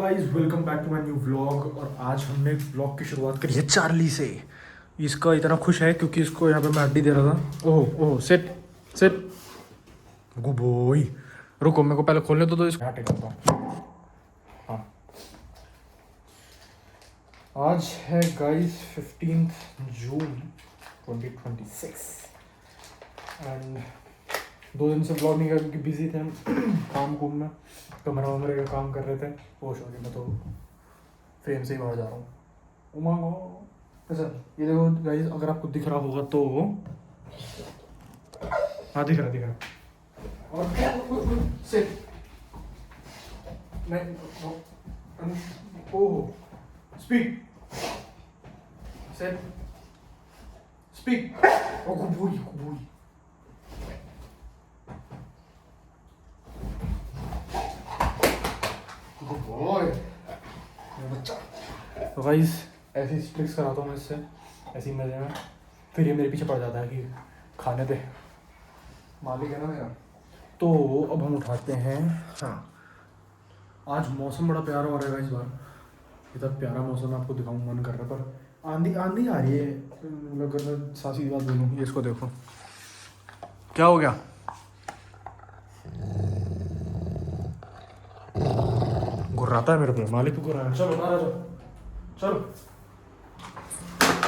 Guys welcome back to my new vlog. और आज हमने व्लॉग की शुरुआत करी है चार्ली से। इसका इतना खुश है क्योंकि इसको यहाँ पे मैं हड्डी दे रहा था। ओह ओह सिट सिट गुड बॉय। रुको मेरे को पहले खोलने दो तो इसको हटे करता हूँ। हाँ आज है गाइस 15 जून 2026 एंड 2 दिन से ब्लॉग नहीं किया क्योंकि बिजी थे हम काम कुम में। कमरा वमरे का काम कर रहे थे। वो शो मैं तो फ्रेम से ही बाहर जा रहा हूँ। उमा अच्छा ये देखो गाइस, अगर आपको दिख रहा होगा तो हाँ दिख रहा और से नहीं ओह स्पीक से स्पीक ओ कुबूई कुबूई बच्चा। तो गाइस ऐसी ट्रिक्स कराता हूँ मैं इससे, ऐसी मजे में। फिर ये मेरे पीछे पड़ जाता है कि खाने दे, मालिक है ना मेरा। तो अब हम उठाते हैं। हाँ आज मौसम बड़ा प्यारा हो रहा है इस बार। इतना प्यारा मौसम आपको दिखाऊँ मन कर रहा है, पर आंधी आंधी आ रही है। अगर मैं सासी बात बोलूँ, ये इसको देखो क्या हो गया। गुर्राता है मेरे पे, मालिक को गुर्रा है। चलो बाहर आ जाओ, चलो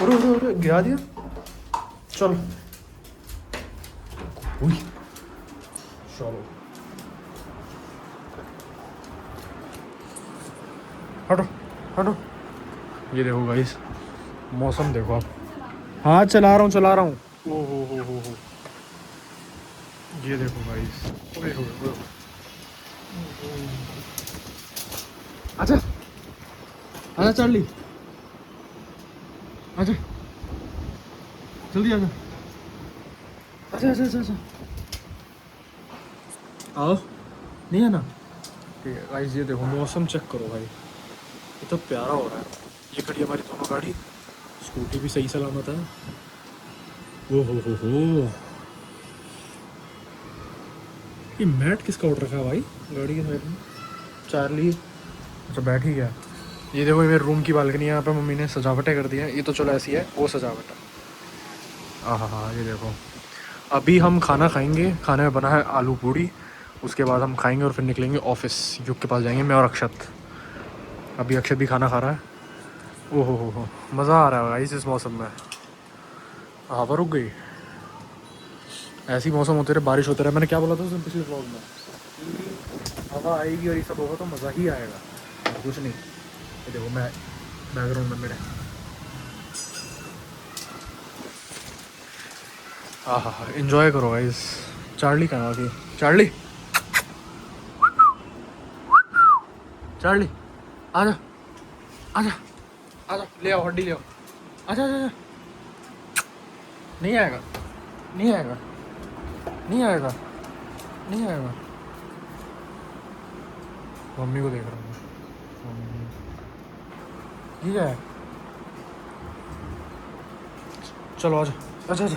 उरे गिरा दिया। चलो उई चलो हटो हटो। ये देखो गाइस मौसम देखो आप। हाँ चला रहा हूँ। ओ हो। ये देखो गाइस, ओए हो। आजा आजा चार्ली, आजा जल्दी आजा आजा आजा आजा आजा आओ। नहीं है ना। ठीक है गाइस, ये देखो मौसम चेक करो भाई, ये तो प्यारा हो रहा है। ये खड़ी हमारी दोनों गाड़ी, स्कूटी भी सही सलामत है। ओ हो ये मैट किसका उठ रखा है भाई गाड़ी के साइड में। चार्ली अच्छा बैठ ही गया। ये देखो ये मेरे रूम की बालकनी है, यहाँ पे मम्मी ने सजावटें कर दी हैं। ये तो चलो ऐसी है, वो सजावट है। हाँ ये देखो अभी हम खाना खाएंगे। खाने में बना है आलू पूड़ी। उसके बाद हम खाएंगे और फिर निकलेंगे ऑफिस। युग के पास जाएंगे, मैं और अक्षत। अभी अक्षत भी खाना खा रहा है। ओहो हो मज़ा आ रहा है भाई इस मौसम में। हवा रुक गई। ऐसी मौसम होते रहे, बारिश होते रहे। मैंने क्या बोला था उसने पिछले व्लॉग में, हवा आएगी और ये सब होगा तो मज़ा ही आएगा, कुछ नहीं। ये देखो मैं बैकग्राउंड में मेरे हाँ एंजॉय करो गाइस। चार्ली कहाँ गई? चार्ली चार्ली आजा आजा आजा, ले आओ हड्डी ले आओ। आजा आजा। नहीं आएगा नहीं आएगा नहीं आएगा नहीं आएगा। मम्मी को देख रहा हूँ। ठीक है चलो आजा आजा आजा।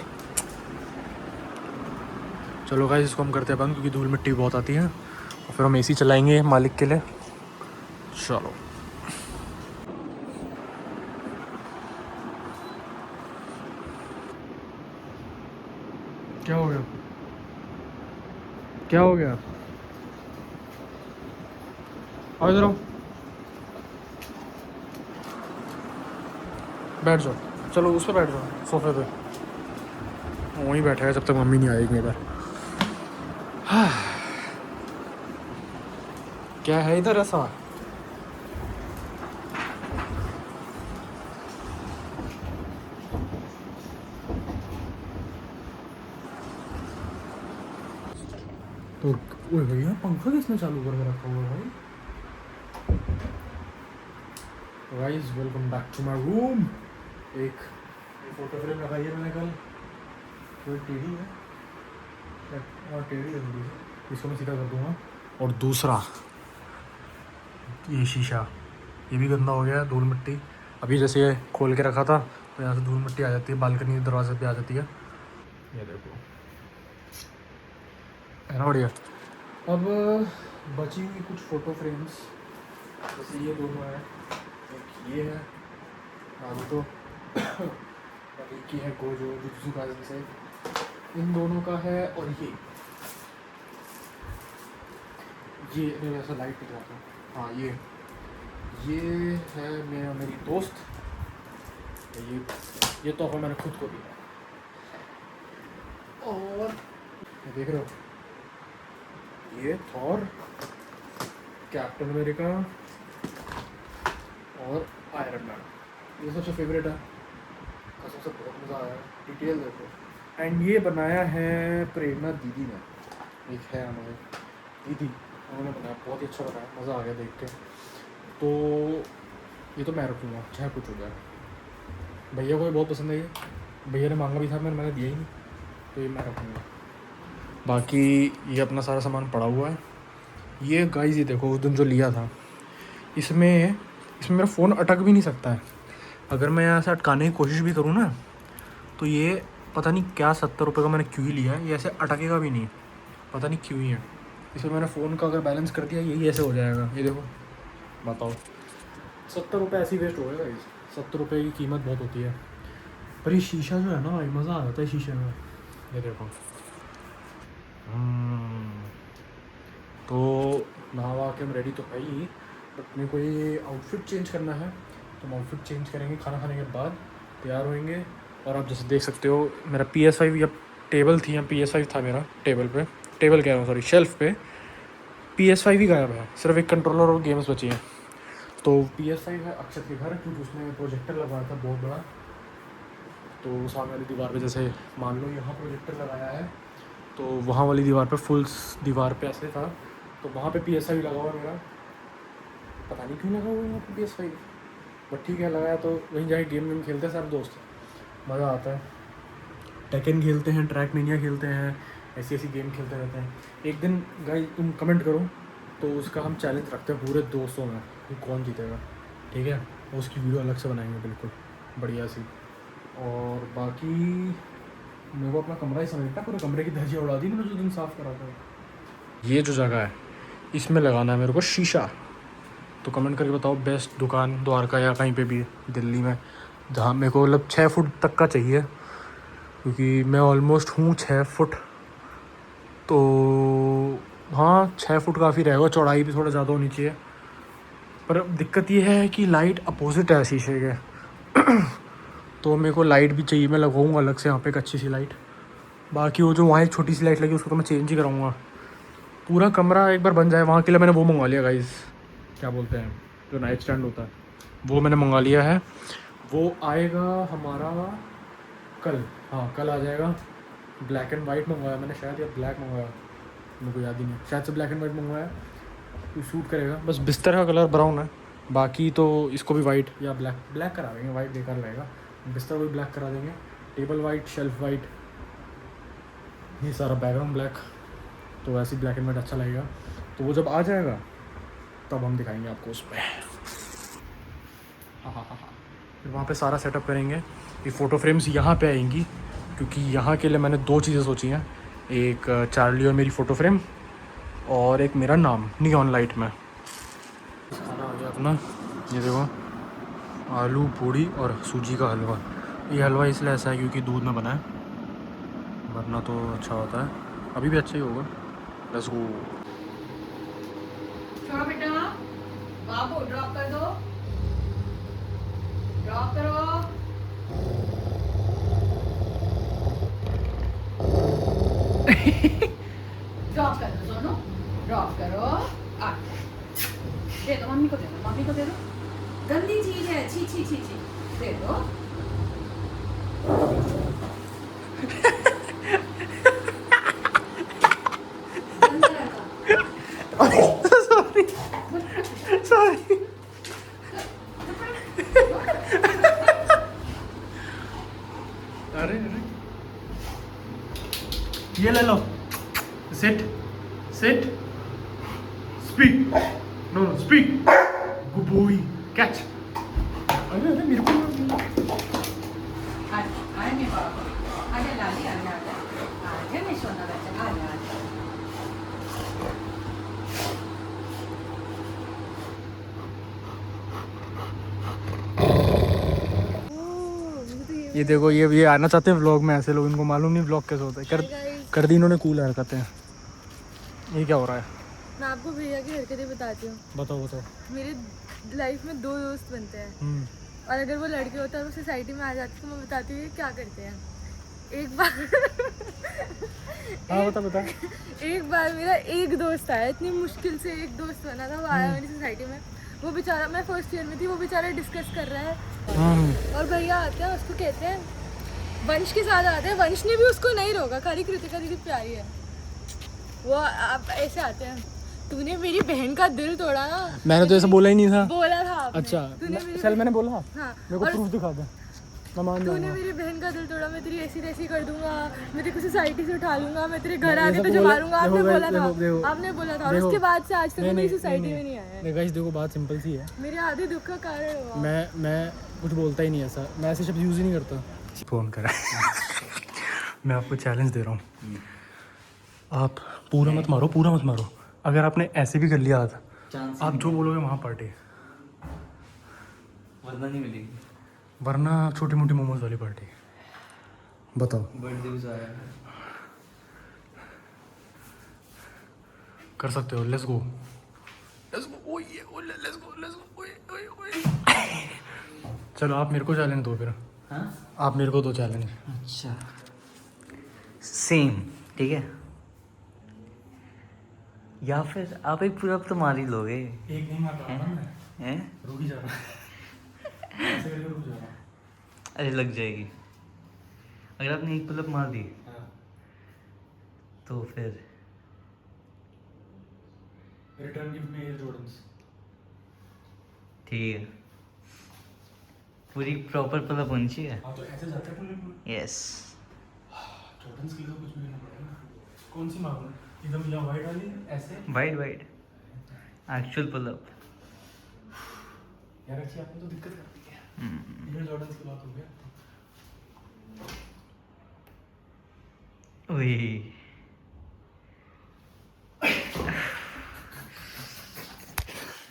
चलो गाइस इसको हम करते हैं बंद क्योंकि धूल मिट्टी बहुत आती है। और फिर हम एसी चलाएंगे मालिक के लिए। चलो क्या हो गया क्या हो गया? आओ इधर आओ, बैठ जाओ। चलो उस पर बैठ जाओ, सोफे पे। वहीं बैठा है जब तक मम्मी नहीं आएगी इधर। हाँ क्या है इधर ऐसा? तो ओए भैया पंखा किसने चालू करके रखा हुआ है भाई? Guys welcome back to my room. एक फोटो फ्रेम लगाई है मैंने कल, कोई टेढ़ी है और टेढ़ी है थोड़ी सी, इसको मैं सीधा कर दूंगा। और दूसरा ये शीशा, ये भी गंदा हो गया है, धूल मिट्टी। अभी जैसे ये खोल के रखा था तो यहाँ से धूल मिट्टी आ जाती है, बालकनी दरवाजे पे आ जाती है। ये देखो है ना बढ़िया। अब बची हुई कुछ फ़ोटो फ्रेम्स जैसे ये दोनों है, एक ये है नारुतो और एक ही है गोजो जुजुत्सु काइसेन से, इन दोनों का है। और ये मैं ऐसा लाइट दिखाता हूँ। हाँ ये है मेरी दोस्त, ये तोहफा मैंने खुद को दिया। और ये देख रहे हो, ये थॉर, कैप्टन अमेरिका और आयरन मैन, ये सबसे फेवरेट है। कसम से बहुत मज़ा आया, डिटेल देखो। एंड ये बनाया है प्रेरणा दीदी ने, एक है हमारे दीदी, उन्होंने बनाया, बहुत ही अच्छा बनाया, मज़ा आ गया देख के। तो ये तो मैं रखूँगा चाहे कुछ हो जाए। भैया को भी बहुत पसंद है ये, भैया ने मांगा भी था, मैंने दिया ही नहीं, तो ये मैं रखूँगा। बाकी ये अपना सारा सामान पड़ा हुआ है। ये गाइस ये देखो, उस दिन जो लिया था, इसमें मेरा फ़ोन अटक भी नहीं सकता है। अगर मैं यहाँ से अटकाने की कोशिश भी करूँ ना, तो ये पता नहीं क्या 70 रुपये का मैंने क्यों ही लिया है, ये ऐसे अटकेगा भी नहीं, पता नहीं क्यों ही है। इसमें मैंने फ़ोन का अगर बैलेंस कर दिया, यही ऐसे हो जाएगा। ये देखो, बताओ 70 रुपये ऐसे ही वेस्ट हो गए गाइस। 70 रुपये की कीमत बहुत होती है। पर ये शीशा जो है ना भाई, मज़ा आ जाता है शीशे में। ये देखो, तो नहा के हम रेडी तो है ही, बट मेरे को ये आउटफिट चेंज करना है, तो हम आउटफिट चेंज करेंगे खाना खाने के बाद, तैयार होएंगे। और आप जैसे देख सकते हो, मेरा PS5 या टेबल थी, या PS5 था मेरा टेबल पे, टेबल कह रहा हूँ सॉरी, शेल्फ पे PS5 ही गायब है, सिर्फ एक कंट्रोलर और गेम्स बची हैं। तो PS5 है अक्षत के घर, क्योंकि उसने प्रोजेक्टर लगाया था बहुत बड़ा, तो सामने वाली दीवार पे, जैसे मान लो यहाँ प्रोजेक्टर लगाया है, तो वहाँ वाली दीवार पे, फुल दीवार पे ऐसे था, तो वहाँ पे PS5 लगा हुआ मेरा, पता नहीं क्यों लगा हुआ है यहाँ पे PS5, बट ठीक है लगाया, तो वहीं जाके गेम खेलते हैं सब दोस्त, मज़ा आता है। टेकन खेलते हैं, ट्रैक मीनिया खेलते हैं, ऐसी गेम खेलते रहते हैं। एक दिन गाइस तुम कमेंट करो, तो उसका हम चैलेंज रखते हैं पूरे दोस्तों में कि कौन जीतेगा, ठीक है, उसकी वीडियो अलग से बनाएंगे बिल्कुल बढ़िया सी। और बाकी मेरे को अपना कमरा ही समझता, पूरे कमरे की धज्जियाँ उड़ा दी मैंने जो दिन साफ़ करा था। ये जो जगह है, इसमें लगाना है मेरे को शीशा, तो कमेंट करके बताओ बेस्ट दुकान द्वारका या कहीं पे भी दिल्ली में, जहाँ मेरे को मतलब 6 फुट तक का चाहिए, क्योंकि मैं ऑलमोस्ट हूँ 6 फुट, तो हाँ 6 फुट काफ़ी रहेगा, चौड़ाई भी थोड़ा ज़्यादा होनी चाहिए। पर दिक्कत ये है कि लाइट अपोजिट है शीशे के तो मेरे को लाइट भी चाहिए, मैं लगाऊंगा अलग से यहाँ पे एक अच्छी सी लाइट। बाकी वो जो वहाँ एक छोटी सी लाइट लगी, उसको तो मैं चेंज ही कराऊंगा। पूरा कमरा एक बार बन जाए, वहाँ के लिए मैंने वो मंगवा लिया गाइस, क्या बोलते हैं जो नाइट स्टैंड होता है, वो मैंने मंगा लिया है। वो आएगा हमारा कल, हाँ कल आ जाएगा। ब्लैक एंड वाइट मंगवाया मैंने शायद, या ब्लैक मंगवाया, मेरे को याद ही नहीं, शायद से ब्लैक एंड वाइट मंगवाया, तो सूट करेगा। बस बिस्तर का कलर ब्राउन है, बाकी तो इसको भी वाइट या ब्लैक करा देंगे, वाइट बेकार रहेगा, बिस्तर को भी ब्लैक करा देंगे, टेबल वाइट, शेल्फ वाइट, ये सारा बैकग्राउंड ब्लैक, तो ऐसे ब्लैक एंड वाइट अच्छा लगेगा। तो वो जब आ जाएगा तब हम दिखाएंगे आपको उस पर। हाँ, फिर वहाँ पे सारा सेटअप करेंगे। ये फ़ोटो फ्रेम्स यहाँ पे आएंगी, क्योंकि यहाँ के लिए मैंने 2 चीज़ें सोची हैं, एक चार्ली और मेरी फ़ोटो फ्रेम, और एक मेरा नाम नियॉन लाइट में। खाना आ गया अपना, ये देखो आलू पूड़ी और सूजी का हलवा। ये हलवा इसलिए ऐसा है क्योंकि दूध में बना है, वरना तो अच्छा होता है, अभी भी अच्छा ही होगा। Let's go. चलो बेटा, बाबू ड्रॉप कर दो, ड्रॉप करो। ड्रॉप कर दो सोनू, ड्रॉप करो। आ दे दो मम्मी को, दे दो मम्मी को, दे दो, गंदी चीज है, छी छी छी छी, दे दो। सॉरी अरे ये ले लो, sit sit, speak, no no speak, good boy, catch. अरे मेरे को आए मेरे बाबू, आजा लाली, आजा आजा, आजा मेरे सोना बच्चा, आजा आजा। ये देखो ये आना चाहते हैं व्लॉग में, ऐसे लोग, इनको मालूम नहीं व्लॉग कैसे होता है। कर दी इन्होंने कूल हरकतें हैं। ये क्या हो रहा है? मैं आपको भैया की हरकतें बताती हूँ। बताओ। मेरे लाइफ में 2 दोस्त बनते हैं और अगर वो लड़के होते हैं और वो सोसाइटी में आ जाते हैं तो मैं बताती हूँ ये क्या करते हैं। एक बार हाँ बता। एक बार मेरा एक दोस्त आया, इतनी मुश्किल से एक दोस्त बना था, वो आया मेरी सोसाइटी में। वो बेचारा, मैं फर्स्ट ईयर में थी, वो बेचारा डिस्कस कर रहा है और भैया आते हैं, उसको कहते हैं, वंश के साथ आते हैं। वंश ने भी उसको नहीं रोका, खाली कृतिका दीदी प्यारी है। वो आप ऐसे आते हैं, तूने मेरी बहन का दिल तोड़ा ना। मैंने तो ऐसा बोला ही नहीं था। बोला था आपने। अच्छा तूने मेरी चल मैंने बोला। हाँ, मेरे को प्रूफ दिखा दे, मैं मान तूने जाऊंगा। मेरी बहन का दिल तोड़ा, मैं तेरी ऐसी तैसी कर दूंगा, मैं तेरे को सोसाइटी से उठा लूंगा, मैं तेरे घर आके तुझे मारूंगा। आपने बोला था, आपने बोला था। और उसके बाद से आज तक वो मेरी सोसाइटी में नहीं आया है। गाइस देखो बात सिंपल सी है, मेरे आधे दुख का कारण हुआ। मैं कुछ बोलता ही नहीं ऐसा, मैं ऐसे शब्द यूज़ ही नहीं करता। फ़ोन करा मैं आपको चैलेंज दे रहा हूँ, आप पूरा मत मारो। अगर आपने ऐसे भी कर लिया था, आप जो बोलोगे वहाँ पार्टी, वरना नहीं मिलेगी, वरना छोटी मोटी मोमोज वाली पार्टी। बताओ। बर्थडे भी आया है। कर सकते हो, लेट्स गो। चलो आप मेरे को चैलेंज दो फिर। हाँ आप मेरे को दो चैलेंज। अच्छा सेम ठीक है, या फिर आप एक पूरा तो मार ही लोगे। एक नहीं मार रहा ना मैं, हैं? रुक ही जा रहा ऐसे करके रुक जा रहा। अरे लग जाएगी। अगर आपने एक पुलअप मार दी तो फिर रिटर्न गिफ्ट में एयर जॉर्डन्स। ठीक है, पूरी प्रॉपर पुलअप होनी चाहिए। हाँ तो ऐसे जाते हैं यस, जॉर्डन्स के लिए तो कुछ भी करना पड़ेगा। कौन सी मारूं, एकदम या वाइड वाली ऐसे वाइड एक्चुअल पुलअप। यार अच्छी आपने तो दिक्कत कर दी है। एयर जॉर्डन्स की बात हो गया। वही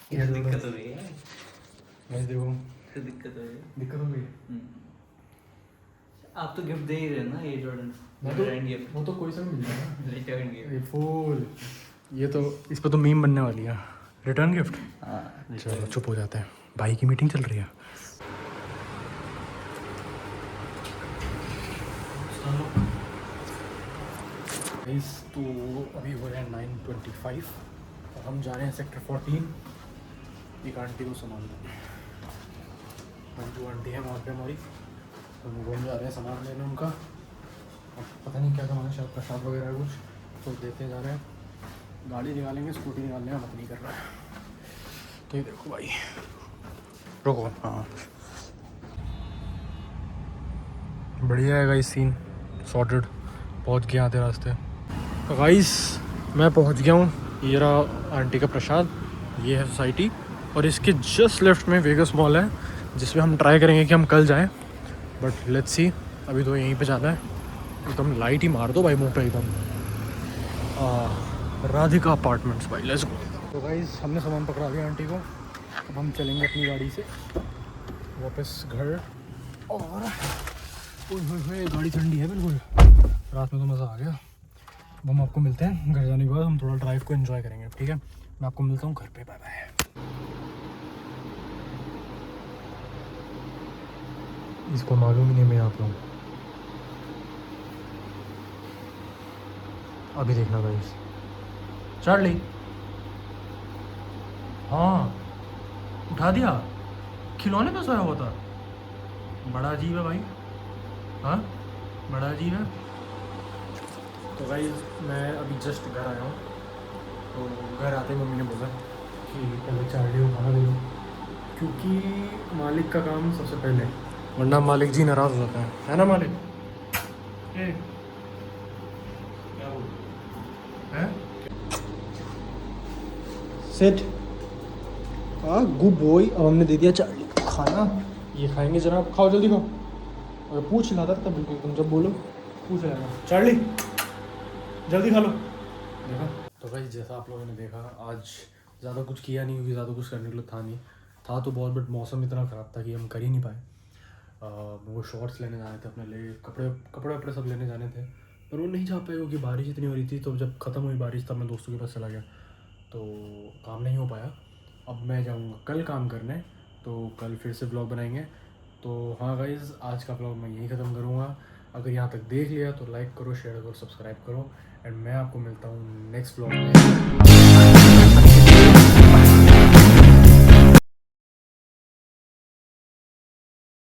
क्या दिक्कत हो रही है? मैं देखो क्या दिक्कत हो रही है? दिक्कत हो गई। आप तो गिफ्ट दे ही रहे ना, ये जॉर्डन मैं तो गिफ्ट वो तो कोई सा मिल जाएगा। Return gift. ये फूल, ये तो इस पर तो मीम बनने वाली है, रिटर्न गिफ्ट। हाँ चलो चुप हो जाते हैं, भाई की मीटिंग चल रही है। तो अभी हो रहे हैं 9:25 और हम जा रहे हैं सेक्टर 14 एक आंटी को सामान देने। मंजू आंटी है वहाँ पे हमारी, तो हम घूम जा रहे हैं सामान लेने उनका। अब पता नहीं क्या सामान है, शायद प्रसाद वगैरह है कुछ, तो देते जा रहे हैं। गाड़ी निकालेंगे, स्कूटी निकालने का मत नहीं कर रहा है। तो ये देखो भाई, रुको। हाँ बढ़िया है गाइस, सीन सॉर्टेड, पहुँच गए आधे रास्ते। तो गाइस मैं पहुँच गया हूँ, ये रहा आंटी का प्रसाद, ये है सोसाइटी और इसके जस्ट लेफ्ट में वेगस मॉल है जिसमें हम ट्राई करेंगे कि हम कल जाएं, बट लेट्स सी। अभी तो यहीं पे जाना है। एकदम लाइट ही मार दो भाई मुँह पे एकदम। राधिका अपार्टमेंट्स भाई, लेट्स गो। तो गाइस हमने सामान पकड़ा दिया आंटी को, अब हम चलेंगे अपनी गाड़ी से वापस घर। और ओए गाड़ी ठंडी है बिल्कुल, रात में तो मज़ा आ गया। अब हम आपको मिलते हैं घर जाने के बाद, हम थोड़ा ड्राइव को एंजॉय करेंगे, ठीक है। मैं आपको मिलता हूँ घर पे, बाय बाय। इसको मालूम ही नहीं मैं आप लोग, अभी देखना गाइस। चार्ली, हाँ उठा दिया, खिलौने पे सोया हुआ था। बड़ा अजीब है भाई, हाँ बड़ा अजीब है। तो भाई मैं अभी जस्ट घर आया हूँ, तो घर आते ही मम्मी ने बोला कि पहले चार्ली को खाना दे दो, क्योंकि मालिक का काम सबसे पहले, वरना मालिक जी नाराज़ हो जाता है ना मालिक। क्या बोल हैं? सेट हाँ गुड बॉय। अब हमने दे दिया चार्ली को खाना, ये खाएंगे जनाब, खाओ जल्दी खाओ। और पूछ लाता था बिल्कुल, तुम जब बोलो पूछ लेना। चार्ली जल्दी खा लो। देखा तो भाई, जैसा आप लोगों ने देखा, आज ज़्यादा कुछ किया नहीं क्योंकि ज़्यादा कुछ करने के लिए था नहीं, था तो बहुत, बट मौसम इतना ख़राब था कि हम कर ही नहीं पाए। वो शॉर्ट्स लेने जाने थे अपने लिए, कपड़े कपड़े वपड़े सब लेने जाने थे, पर वो नहीं जा पाए क्योंकि बारिश इतनी हो रही थी। तो जब ख़त्म हुई बारिश तब मैं दोस्तों के पास चला गया, तो काम नहीं हो पाया। अब मैं जाऊँगा कल काम करने, तो कल फिर से ब्लॉग बनाएंगे। तो हाँ गाइज़, आज का ब्लॉग मैं यहीं ख़त्म करूँगा। अगर यहाँ तक देख लिया तो लाइक करो, शेयर करो, सब्सक्राइब करो, एंड मैं आपको मिलता हूँ नेक्स्ट ब्लॉग में।